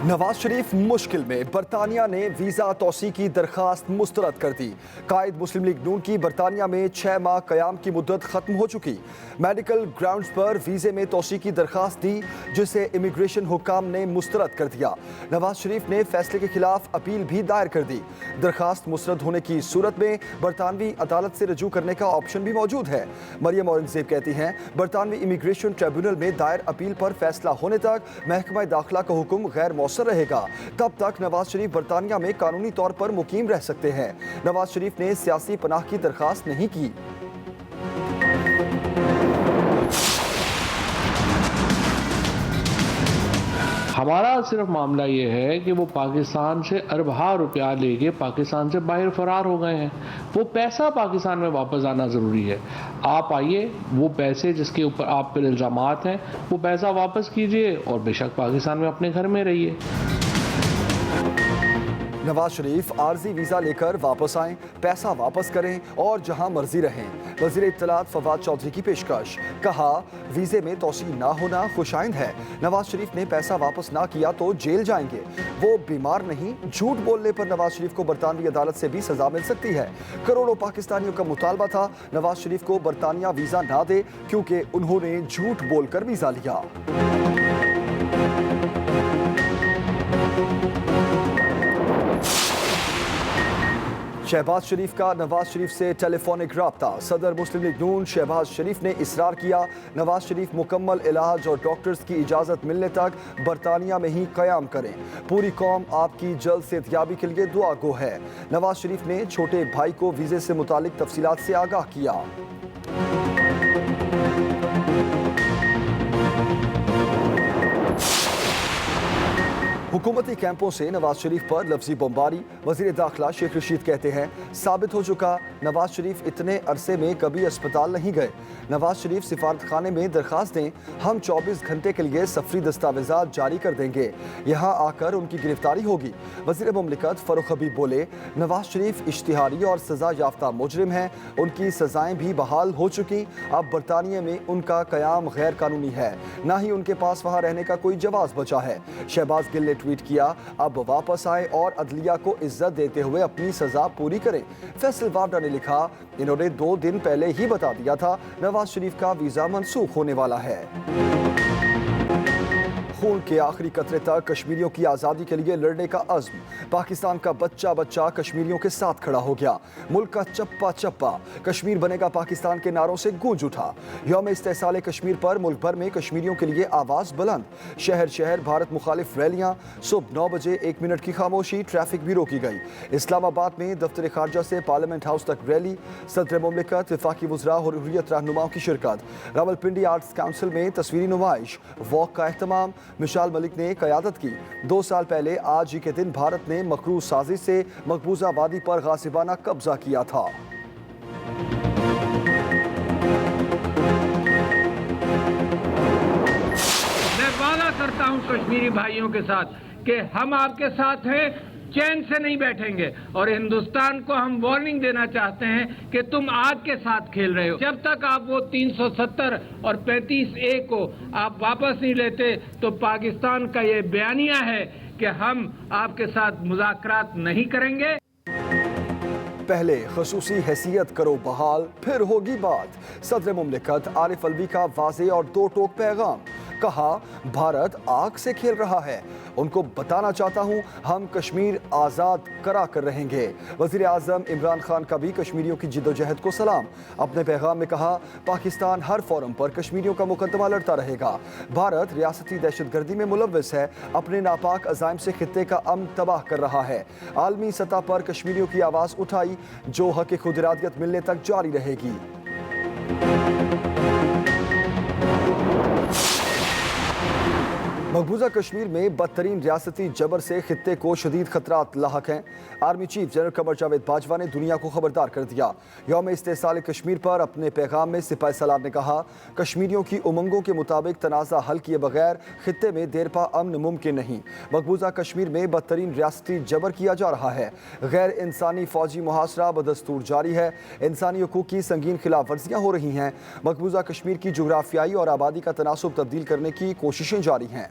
नवाज शरीफ मुश्किल में, बरतानिया ने वीज़ा तौसी की दरखास्त मुस्तरद कर दी। कायद मुस्लिम लीग नून की बरतानिया में 6 माह क़याम की मुद्दत ख़त्म हो चुकी। मेडिकल ग्राउंड्स पर वीज़े में तौसी की दरखास्त दी, जिसे इमिग्रेशन हुक्काम ने मुस्तरद कर दिया। नवाज शरीफ ने फैसले के खिलाफ अपील भी दायर कर दी। दरखास्त मुस्तरद होने की सूरत में बरतानवी अदालत से रजू करने का ऑप्शन भी मौजूद है। मरियम औरंगजेब कहती हैं, बरतानवी इमिग्रेशन ट्रिब्यूनल में दायर अपील पर फैसला होने तक महकमा दाखिला का हुक्म गैर मौसर रहेगा। तब तक नवाज शरीफ बरतानिया में कानूनी तौर पर मुकीम रह सकते हैं। नवाज शरीफ ने सियासी पनाह की दरखास्त नहीं की। हमारा सिर्फ मामला ये है कि वो पाकिस्तान से अरबा रुपया लेके पाकिस्तान से बाहर फरार हो गए हैं। वो पैसा पाकिस्तान में वापस आना ज़रूरी है। आप आइए, वो पैसे जिसके ऊपर आप पर इल्ज़ामात हैं, वो पैसा वापस कीजिए और बेशक पाकिस्तान में अपने घर में रहिए। नवाज शरीफ आर्जी वीज़ा लेकर वापस आएं, पैसा वापस करें और जहां मर्जी रहें। वज़ीर इत्तलात फवाद चौधरी की पेशकश, कहा वीज़े में तौसी ना होना खुशाइंद है। नवाज शरीफ ने पैसा वापस ना किया तो जेल जाएंगे। वो बीमार नहीं, झूठ बोलने पर नवाज शरीफ को बरतानवी अदालत से भी सजा मिल सकती है। करोड़ों पाकिस्तानियों का मुतालबा था नवाज शरीफ को बरतानिया वीज़ा ना दे, क्योंकि उन्होंने झूठ बोलकर वीज़ा लिया। शहबाज शरीफ का नवाज शरीफ से टेलीफोनिक राब्ता। सदर मुस्लिम लीग नून शहबाज शरीफ ने इसरार किया, नवाज शरीफ मुकम्मल इलाज और डॉक्टर्स की इजाज़त मिलने तक बरतानिया में ही क़याम करें। पूरी कौम आपकी जल्द सेहतयाबी के लिए दुआ गो है। नवाज शरीफ ने छोटे भाई को वीज़े से मुतालिक तफसीलात से आगाह किया। हुकूमती कैंपों से नवाज शरीफ पर लफ्जी बमबारी। वज़ीर दाखिला शेख रशीद कहते हैं, साबित हो चुका नवाज शरीफ इतने अरसे में कभी अस्पताल नहीं गए। नवाज शरीफ सिफारत खाने में दरखास्त दें, हम 24 घंटे के लिए सफरी दस्तावेजात जारी कर देंगे, यहाँ आकर उनकी गिरफ्तारी होगी। वज़ीर मुमलिकत फरूख हबीब बोले, नवाज शरीफ इश्तिहारी और सजा याफ्ता मुजरिम हैं, उनकी सजाएं भी बहाल हो चुकी। अब बरतानिया में उनका क़याम गैर कानूनी है, ना ही उनके पास वहाँ रहने का कोई जवाज़ बचा है। शहबाज गिल ने ट्वीट किया, अब वापस आए और अदलिया को इज्जत देते हुए अपनी सजा पूरी करें। फैसल वावडा ने लिखा, इन्होंने 2 दिन पहले ही बता दिया था नवाज शरीफ का वीजा मंसूख होने वाला है। खून के आखिरी कतरे तक कश्मीरियों की आज़ादी के लिए लड़ने का अज़्म। पाकिस्तान का बच्चा बच्चा कश्मीरियों के साथ खड़ा हो गया। मुल्क का चप्पा चप्पा कश्मीर बनेगा पाकिस्तान के नारों से गूंज उठा। यौम इस्तेसाले कश्मीर पर मुल्क भर में कश्मीरियों के लिए आवाज़ बुलंद। शहर शहर भारत मुखालिफ रैलियां। सुबह 9 बजे 1 मिनट की खामोशी, ट्रैफिक भी रोकी गई। इस्लामाबाद में दफ्तर खारजा से पार्लियामेंट हाउस तक रैली। सदर मुमलिकत, वफाकी वज़रा और हुर्रियत रहनुमाओं की शिरकत। रावलपिंडी आर्ट्स काउंसिल में तस्वीरी नुमाइश, वॉक का एहतमाम। मिशाल मलिक ने क़यादत की। 2 साल पहले आज ही के दिन भारत ने मकरूज़ साजिश से मकबूजा वादी पर गासिबाना कब्जा किया था। मैं वादा करता हूं कश्मीरी भाइयों के साथ कि हम आपके साथ हैं, चैन से नहीं बैठेंगे। और हिंदुस्तान को हम वार्निंग देना चाहते हैं कि तुम आग के साथ खेल रहे हो। जब तक आप वो 370 और 35A को आप वापस नहीं लेते तो पाकिस्तान का ये बयानिया है कि हम आपके साथ मुज़ाकरात नहीं करेंगे। पहले खसूसी हैसियत करो बहाल, फिर होगी बात। सदर मुमलिकत आरिफ अलवी का वाज़े और 2 टोक पैगाम। कहा, भारत आग से खेल रहा है, उनको बताना चाहता हूं हम कश्मीर आज़ाद करा कर रहेंगे। वज़ीर आज़म इमरान खान का भी कश्मीरियों की जिद्दोजहद को सलाम। अपने पैगाम में कहा, पाकिस्तान हर फोरम पर कश्मीरियों का मुकदमा लड़ता रहेगा। भारत रियासती दहशतगर्दी में मुलव्वस है, अपने नापाक अज़ाइम से खित्ते का अमन तबाह कर रहा है। आलमी सतह पर कश्मीरियों की आवाज़ उठाई, जो हक़ खुद इरादियत मिलने तक जारी रहेगी। मकबूजा कश्मीर में बदतरीन रियासती जबर से खित्ते को शदीद खतरात लाहक हैं। Army chief general Qamar Javed Bajwa ने दुनिया को खबरदार कर दिया। यौम इस्तेसाल कश्मीर पर अपने पैगाम में सिपाही सलार ने कहा, कश्मीरियों की उमंगों के मुताबिक तनाज़ा हल किए बगैर खित्ते में देरपा अमन मुमकिन नहीं। मकबूजा कश्मीर में बदतरीन रियासती जबर किया जा रहा है। गैर इंसानी फौजी मुहासरा बदस्तूर जारी है। इंसानी हकूक़ की संगीन खिलाफ वर्जियाँ हो रही हैं। मकबूजा कश्मीर की जोग्राफियाई और आबादी का तनासुब तब्दील करने की कोशिशें जारी हैं।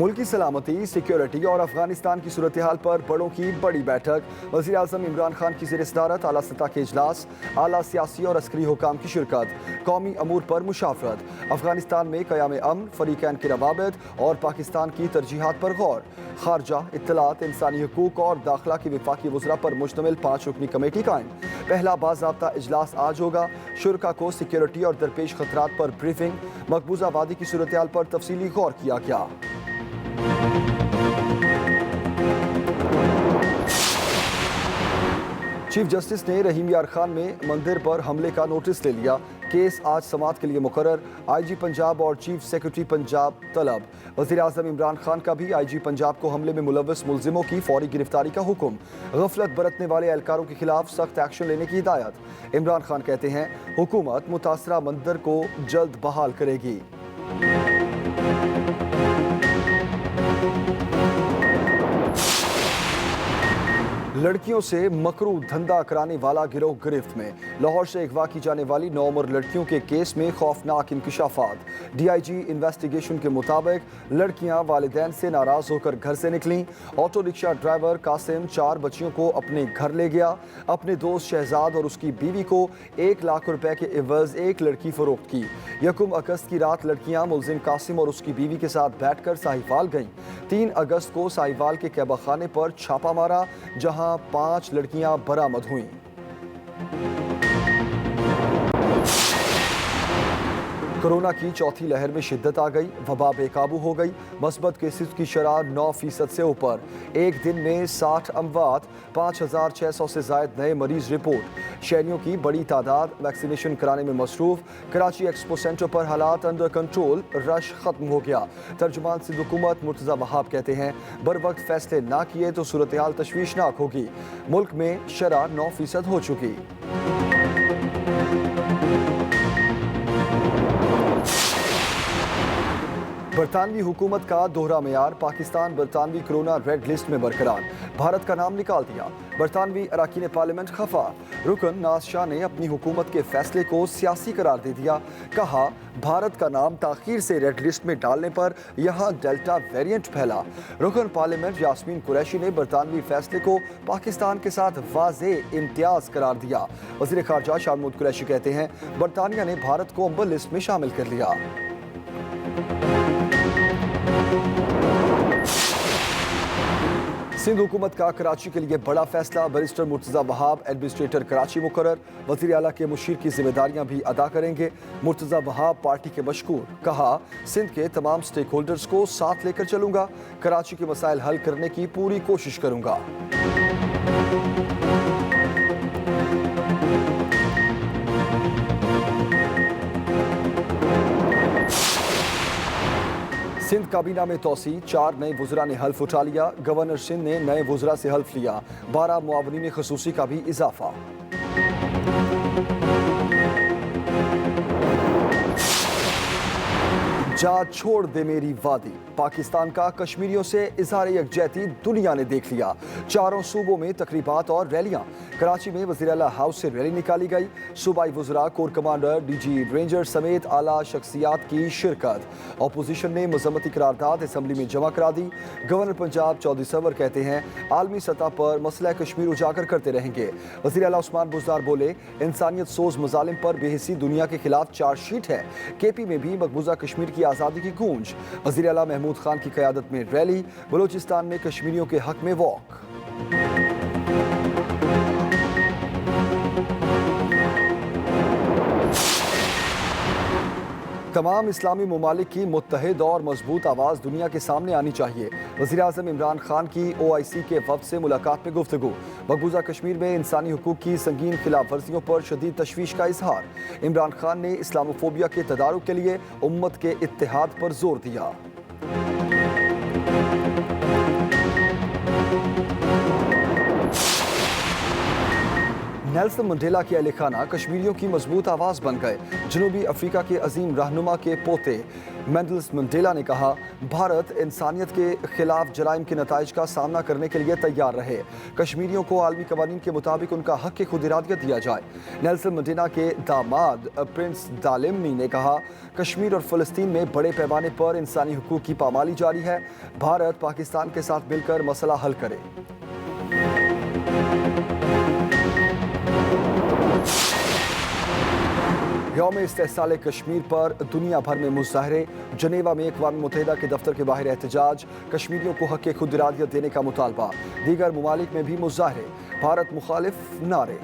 मुल्की सलामती, सिक्योरिटी और अफगानिस्तान की सूरत हाल पर बड़ों की बड़ी बैठक। वज़ीर आज़म इमरान खान की ज़ेर सदारत आला सतह के इजलास, आला सियासी और अस्करी हुकाम की शिरकत, कौमी अमूर पर मुशावरत, अफगानिस्तान में क़याम अमन, फ़रीक़ैन के रवाबित और पाकिस्तान की तरजीहात पर गौर। खारजा, इत्तलात, इंसानी हुकूक और दाखिला की वफाकी वज़रा पर मुश्तमिल 5 रुकनी कमेटी कायम। पहला बाज़ाब्ता इजलास आज होगा। शुरका को सिक्योरिटी और दरपेश खतरात पर ब्रीफिंग, मकबूजा वादी की सूरत हाल पर तफसीली गौर किया गया। चीफ जस्टिस ने रहीम यार खान में मंदिर पर हमले का नोटिस ले लिया। केस आज समाअत के लिए मुकर्रर। आईजी पंजाब और चीफ सेक्रेटरी पंजाब तलब। वज़ीर आज़म इमरान खान का भी आईजी पंजाब को हमले में मुलव्वस मुलजिमों की फौरी गिरफ्तारी का हुक्म। गफलत बरतने वाले एहलकारों के खिलाफ सख्त एक्शन लेने की हिदायत। इमरान खान कहते हैं हुकूमत मुतासरा मंदिर को जल्द बहाल करेगी। लड़कियों से मकरू धंधा कराने वाला गिरोह गिरफ्त में। लाहौर से अगवा की जाने वाली 9 उम्र लड़कियों के केस में खौफनाक इंकशाफात। डीआईजी इन्वेस्टिगेशन के मुताबिक लड़कियां वालिदैन से नाराज होकर घर से निकलीं। ऑटो रिक्शा ड्राइवर कासिम 4 बच्चियों को अपने घर ले गया। अपने दोस्त शहजाद और उसकी बीवी को 1 लाख रुपए के एवज एक लड़की फरोख्त की। 1 अगस्त की रात लड़कियां मुलजिम कासिम और उसकी बीवी के साथ बैठकर साहिवाल गईं। 3 अगस्त को साहिवाल के कैबा खाने पर छापा मारा, जहां 5 लड़कियां बरामद हुईं। कोरोना की चौथी लहर में शिद्दत आ गई। वबा बेकाबू हो गई। मस्बत केसेस की शरह 9% से ऊपर। एक दिन में 60 अमवात, 5600 से जायद नए मरीज रिपोर्ट। शहरियों की बड़ी तादाद वैक्सीनेशन कराने में मसरूफ। कराची एक्सपो सेंटर पर हालात अंडर कंट्रोल, रश खत्म हो गया। तर्जुमान सिंध हुकूमत मुर्तज़ा वहाब कहते हैं बर वक्त फैसले ना किए तो सूरत हाल तशवीशनाक होगी। मुल्क में शरह 9% हो चुकी। बरतानवी हुकूमत का दोहरा मेयार। पाकिस्तान बरतानवी कोरोना रेड लिस्ट में बरकरार। भारत का नाम निकाल दिया। बरतानवी अरकान पार्लियामेंट खफा। रुकन नाज शाह ने अपनी हुकूमत के फैसले को सियासी करार दे दिया। कहा भारत का नाम ताखीर से रेड लिस्ट में डालने पर यहाँ डेल्टा वेरिएंट फैला। रुकन पार्लियामेंट यास्मीन कुरैशी ने बरतानवी फैसले को पाकिस्तान के साथ वाज़े इम्तियाज करार दिया। वज़ीर ख़ारजा शाह महमूद कुरैशी कहते हैं बरतानिया ने भारत को अंबर लिस्ट में शामिल कर लिया। सिंध हुकूमत का कराची के लिए बड़ा फैसला। बैरिस्टर मुर्तज़ा वहाब एडमिनिस्ट्रेटर कराची मुकर्रर। वज़ीर आला के मुशीर की जिम्मेदारियां भी अदा करेंगे। मुर्तज़ा वहाब पार्टी के मशकूर। कहा सिंध के तमाम स्टेक होल्डर्स को साथ लेकर चलूंगा। कराची के मसाइल हल करने की पूरी कोशिश करूंगा। सिंध काबीना में तोसी। 4 नए वज़रा ने हल्फ उठा लिया। गवर्नर सिंध ने नए वज़रा से हल्फ लिया। 12 मुआवनीन ख़ुसूसी का भी इजाफा। जा छोड़ दे मेरी वादी। पाकिस्तान का कश्मीरियों से इज़हार यकजहती दुनिया ने देख लिया। 4 सूबों में तकरीबात और रैलियां। कराची में वज़ीर आला हाउस से रैली निकाली गई। सूबाई वज़रा, कोर कमांडर, डीजी रेंजर समेत आला शख्सियात की शिरकत। अपोजिशन ने मजम्मती करारदाद असम्बली में जमा करा दी। गवर्नर पंजाब चौधरी सरवर कहते हैं आलमी सतह पर मसला कश्मीर उजागर करते रहेंगे। वज़ीर आला उस्मान बुज़दार बोले इंसानियत सोज मजालिम पर बेहिसी दुनिया के खिलाफ चार्जशीट है। केपी में भी मकबूजा कश्मीर की आज़ादी की गूंज। वज़ीर आला महमूद खान की क़यादत में रैली। बलूचिस्तान में कश्मीरियों के हक में वॉक। तमाम इस्लामी ममालिक की मुत्तहिद और मजबूत आवाज़ दुनिया के सामने आनी चाहिए। वज़ीर आज़म इमरान खान की OIC के वफ़द से मुलाकात में गुफ्तगू। मकबूजा कश्मीर में इंसानी हुकूक की संगीन खिलाफ वर्जियों पर शदीद तशवीश का इजहार। इमरान खान ने इस्लामोफोबिया के तदारुक के लिए उम्मत के इत्तेहाद पर जोर दिया। نیلسن منڈیلا کے اہل خانہ کشمیریوں کی مضبوط آواز بن گئے۔ جنوبی افریقہ کے عظیم رہنما کے پوتے مینڈلس منڈیلا نے کہا، بھارت انسانیت کے خلاف جرائم کے نتائج کا سامنا کرنے کے لیے تیار رہے، کشمیریوں کو عالمی قوانین کے مطابق ان کا حق خود ارادیت دیا جائے۔ نیلسن منڈیلا کے داماد پرنس دالمنی نے کہا، کشمیر اور فلسطین میں بڑے پیمانے پر انسانی حقوق کی پامالی جاری ہے، بھارت پاکستان کے ساتھ مل کر مسئلہ حل کرے۔ یوم استحصال کشمیر پر دنیا بھر میں مظاہرے، جنیوا میں اقوام متحدہ کے دفتر کے باہر احتجاج، کشمیریوں کو حق خود ارادیت دینے کا مطالبہ، دیگر ممالک میں بھی مظاہرے، بھارت مخالف نعرے۔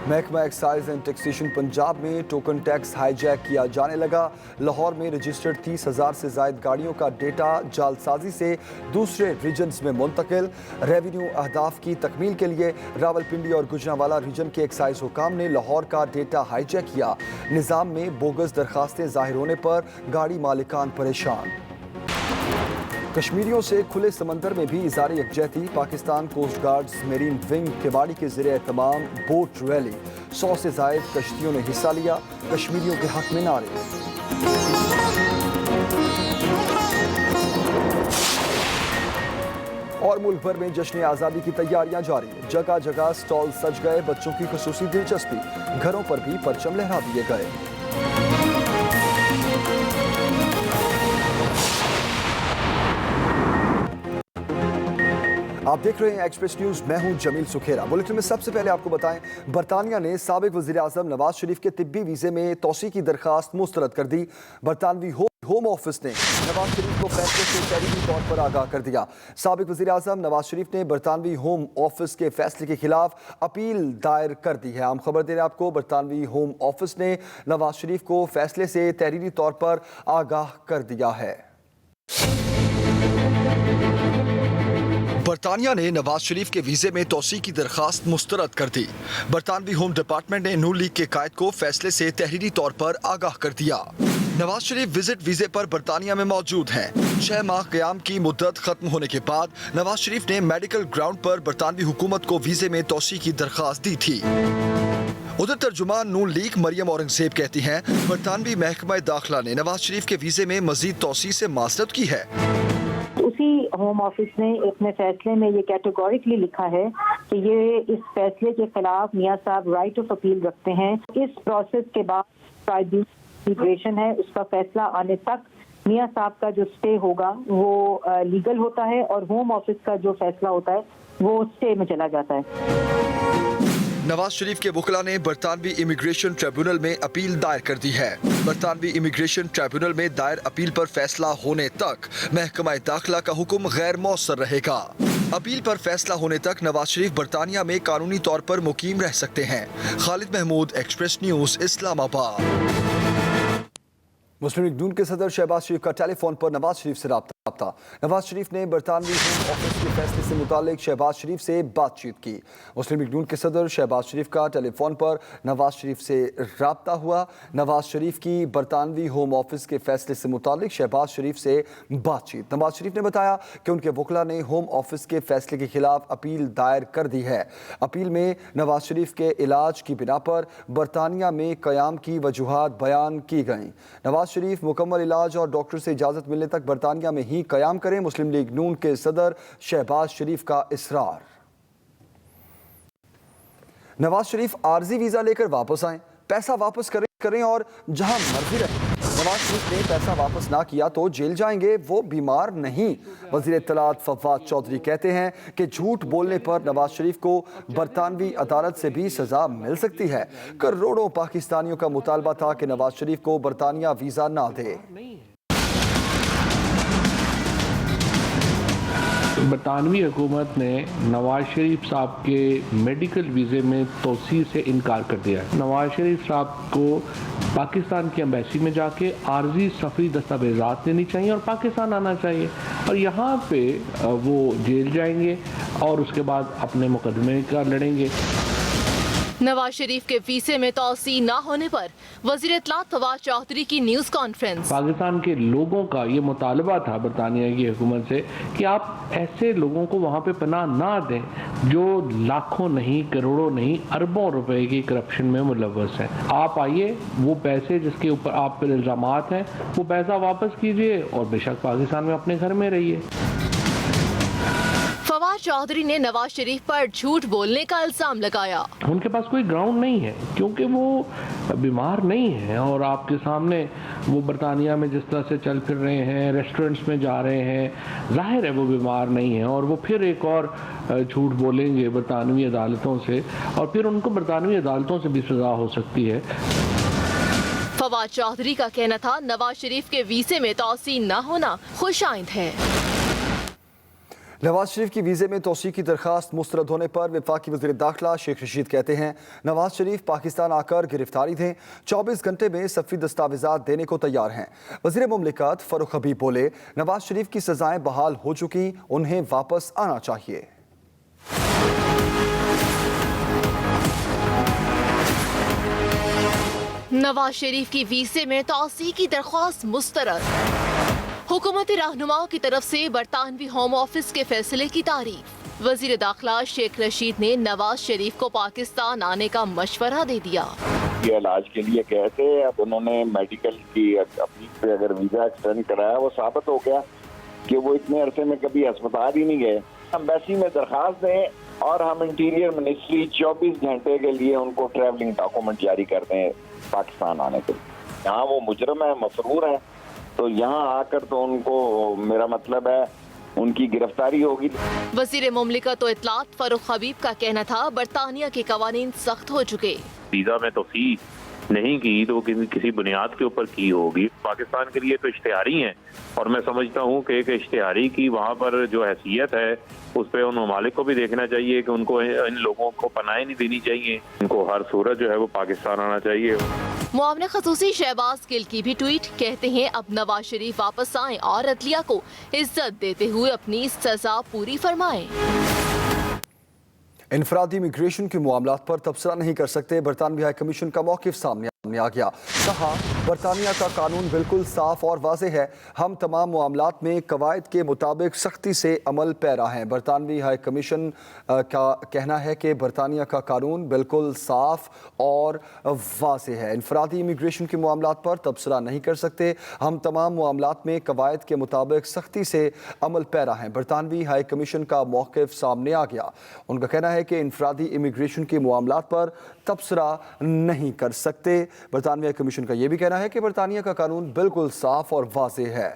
محکمہ ایکسائز اینڈ ٹیکسیشن پنجاب میں ٹوکن ٹیکس ہائی جیک کیا جانے لگا۔ لاہور میں رجسٹرڈ 30,000 سے زائد گاڑیوں کا ڈیٹا جعل سازی سے دوسرے ریجنز میں منتقل۔ ریونیو اہداف کی تکمیل کے لیے راولپنڈی اور گوجرانوالہ ریجن کے ایکسائز حکام نے لاہور کا ڈیٹا ہائی جیک کیا۔ نظام میں بوگس درخواستیں ظاہر ہونے پر گاڑی مالکان پریشان۔ کشمیریوں سے کھلے سمندر میں بھی اظہار یکجہتی، Pakistan coast guards marine wing Keamari کے زیر اہتمام بوٹ ریلی، 100 سے زائد کشتیوں نے حصہ لیا، کشمیریوں کے حق میں نعرے۔ اور ملک بھر میں جشن آزادی کی تیاریاں جاری، جگہ جگہ سٹال سج گئے، بچوں کی خصوصی دلچسپی، گھروں پر بھی پرچم لہرا دیے گئے۔ آپ دیکھ رہے ہیں ایکسپریس نیوز، میں ہوں جمیل سکھیرا۔ بلیٹن میں سب سے پہلے آپ کو بتائیں، برطانیہ نے سابق وزیر اعظم نواز شریف کے طبی ویزے میں توسیع کی درخواست مسترد کر دی۔ برطانوی ہوم آفس نے نواز شریف کو فیصلے سے تحریری طور پر آگاہ کر دیا۔ سابق وزیر اعظم نواز شریف نے برطانوی ہوم آفس کے فیصلے کے خلاف اپیل دائر کر دی ہے۔ عام خبر دے رہے ہیں آپ کو، برطانوی ہوم آفس نے نواز شریف کو فیصلے سے تحریری طور پر آگاہ کر دیا ہے۔ برطانیہ نے نواز شریف کے ویزے میں توسیع کی درخواست مسترد کر دی۔ برطانوی ہوم ڈپارٹمنٹ نے نون لیگ کے قائد کو فیصلے سے تحریری طور پر آگاہ کر دیا۔ نواز شریف وزٹ ویزے پر برطانیہ میں موجود ہیں۔ 6 ماہ قیام کی مدت ختم ہونے کے بعد نواز شریف نے میڈیکل گراؤنڈ پر برطانوی حکومت کو ویزے میں توسیع کی درخواست دی تھی۔ ادھر ترجمان نون لیگ مریم اورنگزیب کہتی ہیں، برطانوی محکمہ داخلہ نے نواز شریف کے ویزے میں مزید توسیع سے معذرت کی ہے۔ اسی ہوم آفس نے اپنے فیصلے میں یہ کیٹیگوریکلی لکھا ہے کہ یہ اس فیصلے کے خلاف میاں صاحب رائٹ آف اپیل رکھتے ہیں۔ اس پروسیس کے بعد امیگریشن ہے، اس کا فیصلہ آنے تک میاں صاحب کا جو سٹے ہوگا وہ لیگل ہوتا ہے، اور ہوم آفس کا جو فیصلہ ہوتا ہے وہ سٹے میں چلا جاتا ہے۔ نواز شریف کے وکلاء نے برطانوی امیگریشن ٹریبونل میں اپیل دائر کر دی ہے۔ برطانوی امیگریشن ٹریبونل میں دائر اپیل پر فیصلہ ہونے تک محکمہ داخلہ کا حکم غیر مؤثر رہے گا۔ اپیل پر فیصلہ ہونے تک نواز شریف برطانیہ میں قانونی طور پر مقیم رہ سکتے ہیں۔ خالد محمود، ایکسپریس نیوز، اسلام آباد۔ مسلم لیگ نون کے صدر شہباز شریف کا ٹیلی فون پر نواز شریف سے رابطہ۔ نواز شریف نے برطانوی ہوم آفس کے فیصلے سے متعلق شہباز شریف سے بات چیت کی۔ مسلم لیگ نون کے صدر شہباز شریف کا ٹیلی فون پر نواز شریف سے رابطہ ہوا۔ نواز شریف کی برطانوی ہوم آفس کے فیصلے سے متعلق شہباز شریف سے بات چیت۔ نواز شریف نے بتایا کہ ان کے وکلاء نے ہوم آفس کے فیصلے کے خلاف اپیل دائر کر دی ہے۔ اپیل میں نواز شریف کے علاج کی بنا پر برطانیہ میں قیام کی وجوہات بیان کی گئیں۔ نواز شریف مکمل علاج اور ڈاکٹر سے اجازت ملنے تک برطانیہ میں ہی قیام کریں، مسلم لیگ نون کے صدر شہباز شریف کا اصرار۔ نواز شریف عارضی ویزا لے کر واپس آئیں، پیسہ واپس کریں اور جہاں مرضی رہیں۔ نواز شریف نے پیسہ واپس نہ کیا تو جیل جائیں گے، وہ بیمار نہیں۔ وزیر اطلاعات فواد چودھری کہتے ہیں کہ جھوٹ بولنے پر نواز شریف کو برطانوی عدالت سے بھی سزا مل سکتی ہے۔ کروڑوں پاکستانیوں کا مطالبہ تھا کہ نواز شریف کو برطانیہ ویزا نہ دے۔ برطانوی حکومت نے نواز شریف صاحب کے میڈیکل ویزے میں توسیع سے انکار کر دیا ہے۔ نواز شریف صاحب کو پاکستان کی ایمبیسی میں جا کے عارضی سفری دستاویزات لینی چاہیے اور پاکستان آنا چاہیے، اور یہاں پہ وہ جیل جائیں گے اور اس کے بعد اپنے مقدمے کا لڑیں گے۔ नवाज शरीफ के वीजे में तौसी न होने पर वजीर इत्तलात फवाद चौधरी की न्यूज कॉन्फ्रेंस। पाकिस्तान के लोगों का ये मुतालबा था बरतानिया की हुकूमत से कि आप ऐसे लोगों को वहाँ पे पनाह ना दें जो लाखों नहीं, करोड़ों नहीं, अरबों रुपए की करप्शन में मुलव्वस हैं। आप आइए, वो पैसे जिसके ऊपर आप पर इल्जामात हैं वो पैसा वापस कीजिए और बेशक पाकिस्तान में अपने घर में रहिए। फवाद चौधरी ने नवाज शरीफ पर झूठ बोलने का इल्जाम लगाया। उनके पास कोई ग्राउंड नहीं है क्योंकि वो बीमार नहीं है और आपके सामने वो बरतानिया में जिस तरह से चल फिर रहे हैं, रेस्टोरेंट्स में जा रहे हैं, जाहिर है वो बीमार नहीं है और वो फिर एक और झूठ बोलेंगे बरतानवी अदालतों से और फिर उनको बरतानवी अदालतों से भी सजा हो सकती है। फवाद चौधरी का कहना था नवाज शरीफ के वीजे में तौसी न होना खुशाइंद है। नवाज शरीफ की वीज़े में तोसी की दरख्वास्त मुस्तरद होने पर वफाकी वज़ीर दाखिला शेख रशीद कहते हैं नवाज शरीफ पाकिस्तान आकर गिरफ्तारी दें, 24 घंटे में सफ़ी दस्तावेज़ात देने को तैयार हैं। वज़ीर मुमलिकत फ़ारूक हबीब बोले नवाज शरीफ की सज़ाएं बहाल हो चुकी, उन्हें वापस आना चाहिए। नवाज शरीफ की वीजे में तौसी की दरख्वास्त मुस्तरद। हुकूमती रहनुमाओं की तरफ से बरतानवी होम ऑफिस के फैसले की तारीफ। वजीर दाखिला शेख रशीद ने नवाज शरीफ को पाकिस्तान आने का मशवरा दे दिया। ये इलाज के लिए गए थे, अब उन्होंने मेडिकल की अपनी अगर वीजा एक्सटेंड कराया, वो साबित हो गया कि वो इतने अरसे में कभी अस्पताल ही नहीं गए। एम्बेसी में दरखास्त दें और हम इंटीरियर मिनिस्ट्री 24 घंटे के लिए उनको ट्रैवलिंग डॉक्यूमेंट जारी कर दें पाकिस्तान आने के लिए। यहाँ वो मुजरम है, मफरूर है, तो यहाँ आकर तो उनको मेरा मतलब है उनकी गिरफ्तारी होगी। वजीर मुमलिकत और इत्तलात फारूक हबीब का कहना था बरतानिया के कवानीन सख्त हो चुके। वीजा में तोसी नहीं की तो किसी बुनियाद के ऊपर की होगी। पाकिस्तान के लिए तो इश्तिहारी हैं और मैं समझता हूँ कि एक इश्तिहारी की वहाँ पर जो हैसियत है उस पर उन ममालिक को भी देखना चाहिए कि उनको इन लोगों को पनाह नहीं देनी चाहिए, इनको हर सूरत जो है वो पाकिस्तान आना चाहिए। मुआविन खसूसी शहबाज गिल की भी ट्वीट, कहते हैं अब नवाज शरीफ वापस आएं और अदलिया को इज्जत देते हुए अपनी सजा पूरी फरमाएं। इनफरादी इमिग्रेशन के मामलात पर तबसरा नहीं कर सकते, बरतानवी हाई कमीशन का मौक़िफ़ सामने आ गया। कहा बरतानिया का कानून बिल्कुल साफ और वाज़े है, हम तमाम मामलात में कवायद के मुताबिक सख्ती से अमल पैरा हैं। बरतानवी हाई कमीशन का कहना है कि बरतानिया का कानून बिल्कुल साफ और वाज़े है, इनफरादी इमिग्रेशन के मामलात पर तबसरा नहीं कर सकते, हम तमाम मामलात में कवायद के मुताबिक सख्ती से अमल पैरा हैं। बरतानवी हाई कमीशन का मौक़िफ़ सामने आ गया। उनका कहना है कि इनफरादी इमिग्रेशन के मामलात पर तबसरा नहीं कर सकते। बरतानिया कमीशन का यह भी कहना है कि बरतानिया का कानून बिल्कुल साफ और वाज़ेह है।